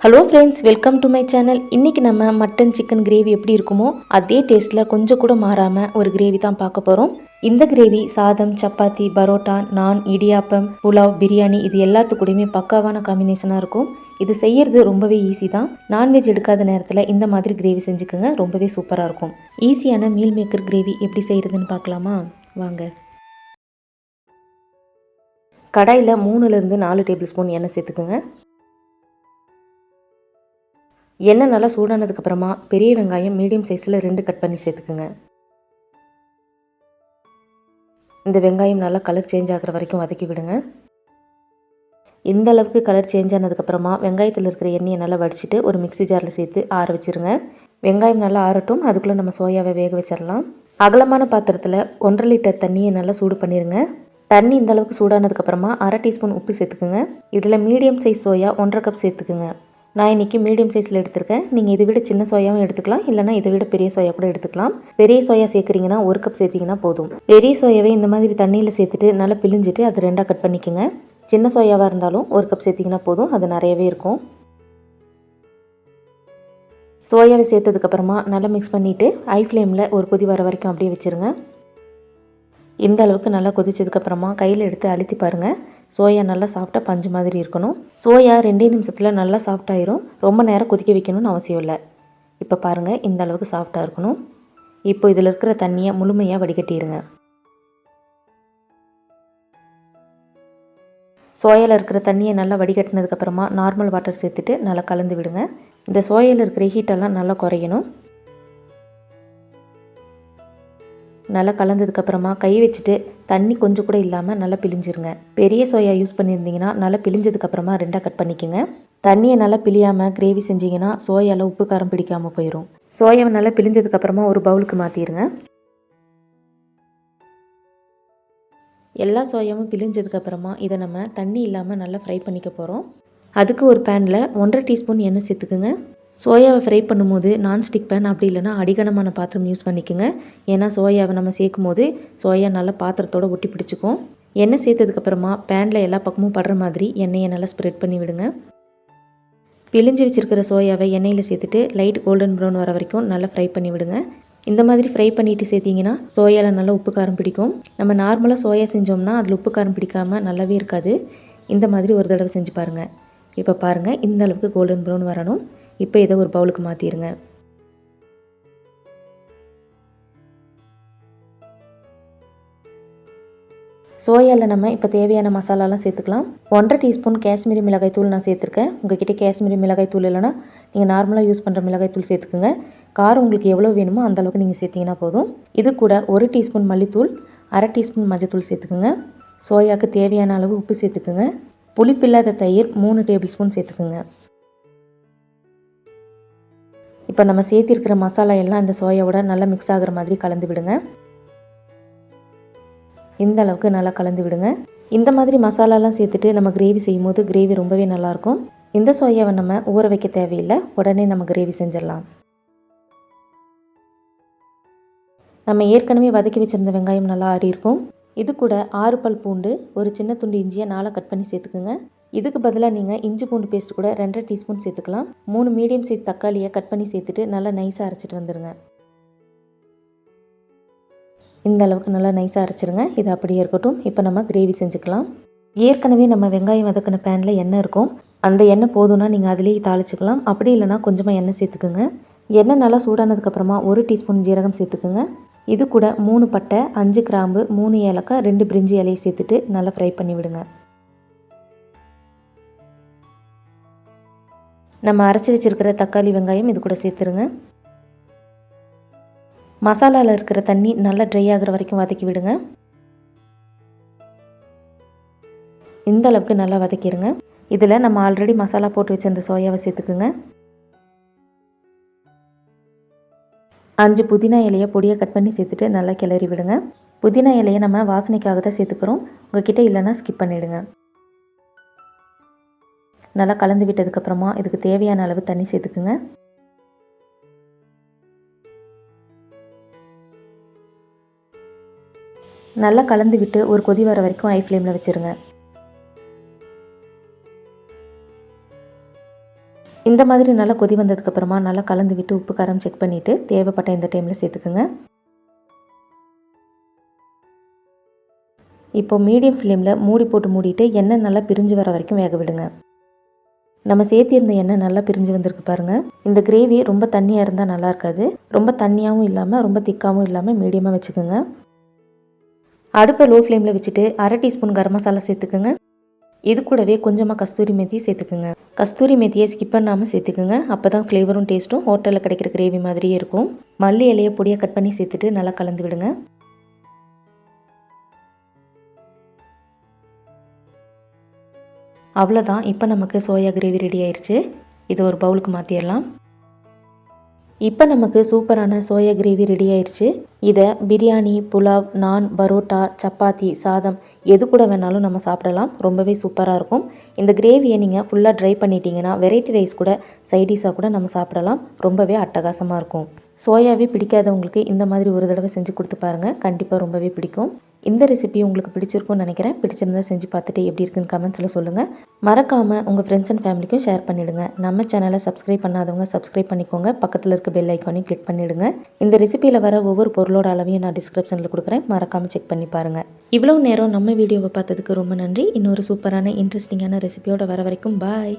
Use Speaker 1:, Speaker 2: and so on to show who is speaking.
Speaker 1: Hello friends, welcome to my channel. இன்றைக்கி நம்ம mutton chicken gravy எப்படி இருக்குமோ அதே டேஸ்ட்டில் கொஞ்சம் கூட மாறாமல் ஒரு கிரேவி தான் பார்க்க போகிறோம். இந்த கிரேவி சாதம், சப்பாத்தி, பரோட்டா, நான், இடியாப்பம், புலாவ், பிரியாணி இது எல்லாத்துக்கூடையுமே பக்காவான காம்பினேஷனாக இருக்கும். இது செய்கிறது ரொம்பவே ஈஸி தான். நான்வெஜ் எடுக்காத நேரத்தில் இந்த மாதிரி கிரேவி செஞ்சுக்கோங்க, ரொம்பவே சூப்பராக இருக்கும். ஈஸியான மீல் மேக்கர் கிரேவி எப்படி செய்கிறதுன்னு பார்க்கலாமா? வாங்க. கடாயில் 3லேருந்து 4 டேபிள் ஸ்பூன் எண்ணெய் சேர்த்துக்குங்க. எண்ணெய் நல்லா சூடானதுக்கப்புறமா பெரிய வெங்காயம் மீடியம் சைஸில் 2 கட் பண்ணி சேர்த்துக்குங்க. இந்த வெங்காயம் நல்லா கலர் சேஞ்ச் ஆகிற வரைக்கும் வதக்கி விடுங்க. இந்த அளவுக்கு கலர் சேஞ்ச் ஆனதுக்கப்புறமா வெங்காயத்தில் இருக்கிற எண்ணெயை நல்லா வடிச்சிட்டு ஒரு மிக்ஸி ஜாரில் சேர்த்து ஆற வச்சுருங்க. வெங்காயம் நல்லா ஆறட்டும், அதுக்குள்ளே நம்ம சோயாவை வேக வச்சிடலாம். அகலமான பாத்திரத்தில் 1.5 லிட்டர் தண்ணியை நல்லா சூடு பண்ணிடுங்க. தண்ணி இந்த அளவுக்கு சூடானதுக்கப்புறமா 1/2 டீஸ்பூன் உப்பு சேர்த்துக்குங்க. இதில் மீடியம் சைஸ் சோயா 1.5 கப் சேர்த்துக்குங்க. நான் இன்றைக்கி மீடியம் சைஸில் எடுத்துருக்கேன். நீங்கள் இதை விட சின்ன சோயாவும் எடுத்துக்கலாம், இல்லைனா இதை விட பெரிய சோயா கூட எடுத்துக்கலாம். பெரிய சோயா சேர்க்குறீங்கன்னா 1 கப் சேர்த்திங்கன்னா போதும். பெரிய சோயாவை இந்த மாதிரி தண்ணியில் சேர்த்துட்டு நல்லா பிழிஞ்சிட்டு அது 2ஆக கட் பண்ணிக்கோங்க. சின்ன சோயாவாக இருந்தாலும் 1 கப் சேர்த்திங்கன்னா போதும், அது நிறையவே இருக்கும். சோயாவை சேர்த்ததுக்கப்புறமா நல்லா மிக்ஸ் பண்ணிவிட்டு ஹை ஃப்ளேமில் ஒரு கொதி வர வரைக்கும் அப்படியே வச்சுருங்க. இந்த அளவுக்கு நல்லா கொதிச்சதுக்கப்புறமா கையில் எடுத்து அழுத்தி பாருங்கள். சோயா நல்லா சாஃப்டாக பஞ்சு மாதிரி இருக்கணும். சோயா 2 நிமிஷத்தில் நல்லா சாஃப்டாயிரும். ரொம்ப நேரம் கொதிக்க வைக்கணும்னு அவசியம் இல்லை. இப்போ பாருங்கள், இந்த அளவுக்கு சாஃப்டாக இருக்கணும். இப்போ இதில் இருக்கிற தண்ணியை முழுமையாக வடிகட்டிடுங்க. சோயாவில் இருக்கிற தண்ணியை நல்லா வடிகட்டினதுக்கப்புறமா நார்மல் வாட்டர் சேர்த்துட்டு நல்லா கலந்து விடுங்க. இந்த சோயாவில் இருக்கிற ஹீட்டெல்லாம் நல்லா குறையணும். நல்லா கலந்ததுக்கப்புறமா கை வச்சுட்டு தண்ணி கொஞ்சம் கூட இல்லாமல் நல்லா பிழிஞ்சிருங்க. பெரிய சோயா யூஸ் பண்ணியிருந்தீங்கன்னா நல்லா பிழிஞ்சதுக்கப்புறமா 2ஆக கட் பண்ணிக்கோங்க. தண்ணியை நல்லா பிழியாமல் கிரேவி செஞ்சிங்கன்னா சோயாவில் உப்பு காரம் பிடிக்காமல் போயிடும். சோயாவை நல்லா பிழிஞ்சதுக்கப்புறமா ஒரு பவுலுக்கு மாற்றிடுங்க. எல்லா சோயாவும் பிழிஞ்சதுக்கப்புறமா இதை நம்ம தண்ணி இல்லாமல் நல்லா ஃப்ரை பண்ணிக்க போகிறோம். அதுக்கு ஒரு பேனில் 1.5 டீஸ்பூன் எண்ணெய் சேர்த்துக்குங்க. சோயாவை ஃப்ரை பண்ணும்போது நான்ஸ்டிக் பேன் அப்படி இல்லைனா அடிகனமான பாத்திரம் யூஸ் பண்ணிக்கோங்க. ஏன்னா சோயாவை நம்ம சேர்க்கும் போது சோயா நல்லா பாத்திரத்தோடு ஒட்டி பிடிச்சிக்கும். எண்ணெய் சேர்த்ததுக்கப்புறமா பேனில் எல்லா பக்கமும் படுற மாதிரி எண்ணெயை நல்லா ஸ்ப்ரெட் பண்ணி விடுங்க. பிழிஞ்சு வச்சுருக்கிற சோயாவை எண்ணெயில் சேர்த்துட்டு லைட் கோல்டன் ப்ரௌன் வர வரைக்கும் நல்லா ஃப்ரை பண்ணி விடுங்க. இந்த மாதிரி ஃப்ரை பண்ணிவிட்டு சேர்த்திங்கன்னா சோயாவில் நல்லா உப்பு காரம் பிடிக்கும். நம்ம நார்மலாக சோயா செஞ்சோம்னா அதில் உப்பு காரம் பிடிக்காமல் நல்லாவே இருக்காது. இந்த மாதிரி ஒரு தடவை செஞ்சு பாருங்கள். இப்போ பாருங்கள், இந்த அளவுக்கு கோல்டன் ப்ரௌன் வரணும். இப்போ இதை ஒரு பவுலுக்கு மாற்றிடுங்க. சோயாவில் நம்ம இப்போ தேவையான மசாலாலாம் சேர்த்துக்கலாம். 1.5 டீஸ்பூன் காஷ்மீரி மிளகாய் தூள் நான் சேர்த்துருக்கேன். உங்கள்கிட்ட காஷ்மீரி மிளகாய் தூள் இல்லைனா நீங்கள் நார்மலாக யூஸ் பண்ணுற மிளகாய் தூள் சேர்த்துக்குங்க. காரம் உங்களுக்கு எவ்வளோ வேணுமோ அந்தளவுக்கு நீங்கள் சேர்த்திங்கன்னா போதும். இது கூட 1 டீஸ்பூன் மல்லித்தூள், 1/2 டீஸ்பூன் மஞ்சத்தூள் சேர்த்துக்குங்க. சோயாவுக்கு தேவையான அளவு உப்பு சேர்த்துக்குங்க. புளிப்பில்லாத தயிர் 3 டேபிள் ஸ்பூன் சேர்த்துக்குங்க. இப்போ நம்ம சேர்த்திருக்கிற மசாலா எல்லாம் இந்த சோயாவோட நல்லா மிக்ஸ் ஆகிற மாதிரி கலந்து விடுங்க. இந்த அளவுக்கு நல்லா கலந்து விடுங்க. இந்த மாதிரி மசாலாலாம் சேர்த்துட்டு நம்ம கிரேவி செய்யும் போது கிரேவி ரொம்பவே நல்லாயிருக்கும். இந்த சோயாவை நம்ம ஊற வைக்க தேவையில்லை, உடனே நம்ம கிரேவி செஞ்சிடலாம். நம்ம ஏற்கனவே வதக்கி வச்சுருந்த வெங்காயம் நல்லா ஆறியிருக்கும். இது கூட 6 பல் பூண்டு, ஒரு சின்ன துண்டு இஞ்சியை 4 கட் பண்ணி சேர்த்துக்குங்க. இதுக்கு பதிலாக நீங்கள் இஞ்சி பூண்டு பேஸ்ட் கூட 2.5 டீஸ்பூன் சேர்த்துக்கலாம். 3 மீடியம் சைஸ் தக்காளியை கட் பண்ணி சேர்த்துட்டு நல்லா நைஸாக அரைச்சிட்டு வந்துடுங்க. இந்த அளவுக்கு நல்லா நைஸாக அரைச்சிருங்க. இது அப்படியே இருக்கட்டும். இப்போ நம்ம கிரேவி செஞ்சுக்கலாம். ஏற்கனவே நம்ம வெங்காயம் வதக்கின பேனில் எண்ணெய் இருக்கும். அந்த எண்ணெய் போதும்னா நீங்கள் அதிலேயே தாளிச்சிக்கலாம். அப்படி இல்லைனா கொஞ்சமாக எண்ணெய் சேர்த்துக்குங்க. எண்ணெய் நல்லா சூடானதுக்கப்புறமா 1 டீஸ்பூன் ஜீரகம் சேர்த்துக்குங்க. இது கூட 3 பட்டை, 5 கிராம்பு, 3 ஏலக்காய், 2 பிரிஞ்சி இலையை சேர்த்துட்டு நல்லா ஃப்ரை பண்ணி விடுங்க. நம்ம அரைச்சி வச்சுருக்கிற தக்காளி வெங்காயம் இது கூட சேர்த்துருங்க. மசாலாவில் இருக்கிற தண்ணி நல்லா ட்ரை ஆகிற வரைக்கும் வதக்கி விடுங்க. இந்த அளவுக்கு நல்லா வதக்கிடுங்க. இதில் நம்ம ஆல்ரெடி மசாலா போட்டு வச்சிருந்த சோயாவை சேர்த்துக்குங்க. 5 புதினா இலையை பொடியை கட் பண்ணி சேர்த்துட்டு நல்லா கிளறி விடுங்க. புதினா இலையை நம்ம வாசனைக்காக தான் சேர்த்துக்கிறோம். உங்கள்கிட்ட இல்லைன்னா ஸ்கிப் பண்ணிவிடுங்க. நல்லா கலந்து விட்டதுக்கப்புறமா இதுக்கு தேவையான அளவு தண்ணி சேர்த்துக்குங்க. நல்லா கலந்து விட்டு ஒரு கொதி வர வரைக்கும் ஹை ஃப்ளேமில் வச்சுருங்க. இந்த மாதிரி நல்லா கொதி வந்ததுக்கப்புறமா நல்லா கலந்து விட்டு உப்பு காரம் செக் பண்ணிவிட்டு தேவைப்பட்ட இந்த டைமில் சேர்த்துக்குங்க. இப்போ மீடியம் ஃப்ளேமில் மூடி போட்டு மூடிட்டு எண்ணெய் நல்லா பிரிஞ்சு வர வரைக்கும் வேக விடுங்க. நம்ம சேர்த்திருந்த எண்ணெய் நல்லா பிரிஞ்சு வந்திருக்கு பாருங்கள். இந்த கிரேவி ரொம்ப தண்ணியாக இருந்தால் நல்லா இருக்காது. ரொம்ப தண்ணியாகவும் இல்லாமல் ரொம்ப திக்காகவும் இல்லாமல் மீடியமாக வச்சுக்கோங்க. அடுப்பை லோ ஃப்ளேமில் வச்சுட்டு 1/2 டீஸ்பூன் கரம் மசாலா சேர்த்துக்குங்க. இது கூடவே கொஞ்சமாக கஸ்தூரி மேத்தி சேர்த்துக்குங்க. கஸ்தூரி மேத்தியை ஸ்கிப் பண்ணாமல் சேர்த்துக்குங்க. அப்போ தான் ஃப்ளேவரும் டேஸ்ட்டும் ஹோட்டலில் கிடைக்கிற கிரேவி மாதிரியே இருக்கும். மல்லி இலையை பொடியாக கட் பண்ணி சேர்த்துட்டு நல்லா கலந்து விடுங்க. அவ்வளோதான், இப்போ நமக்கு சோயா கிரேவி ரெடி ஆயிடுச்சு. இதை ஒரு பவுலுக்கு மாற்றிடலாம். இப்போ நமக்கு சூப்பரான சோயா கிரேவி ரெடி ஆயிடுச்சு. இதை பிரியாணி, புலாவ், நான், பரோட்டா, சப்பாத்தி, சாதம் எது கூட வேணாலும் நம்ம சாப்பிடலாம். ரொம்பவே சூப்பராக இருக்கும். இந்த கிரேவியை நீங்கள் ஃபுல்லாக ட்ரை பண்ணிட்டீங்கன்னா வெரைட்டி ரைஸ் கூட சைடிஷாக கூட நம்ம சாப்பிடலாம். ரொம்பவே அட்டகாசமாக இருக்கும். சோயாவே பிடிக்காதவங்களுக்கு இந்த மாதிரி ஒரு தடவை செஞ்சு கொடுத்து பாருங்கள். கண்டிப்பாக ரொம்பவே பிடிக்கும். இந்த ரெசிபி உங்களுக்கு பிடிச்சிருக்கும்னு நினைக்கிறேன். பிடிச்சிருந்தா செஞ்சு பார்த்துட்டு எப்படி இருக்குன்னு கமெண்ட்ஸில் சொல்லுங்கள். மறக்காமல் உங்கள் ஃப்ரெண்ட்ஸ் அண்ட் ஃபேமிலிக்கும் ஷேர் பண்ணிவிடுங்க. நம்ம சேனலை சப்ஸ்கிரைப் பண்ணாதவங்க சப்ஸ்கிரைப் பண்ணிக்கோங்க. பக்கத்தில் இருக்க பெல் ஐக்கானையும் கிளிக் பண்ணிவிடுங்க. இந்த ரெசிபியில் வர ஒவ்வொரு பொருளோட அளவையும் நான் டிஸ்கிரிப்ஷனில் கொடுக்குறேன். மறக்காமல் செக் பண்ணி பாருங்கள். இவ்வளோ நேரம் நம்ம வீடியோவை பார்த்ததுக்கு ரொம்ப நன்றி. இன்னொரு சூப்பரான இன்ட்ரெஸ்டிங்கான ரெசிபியோட வர வரைக்கும் பாய்.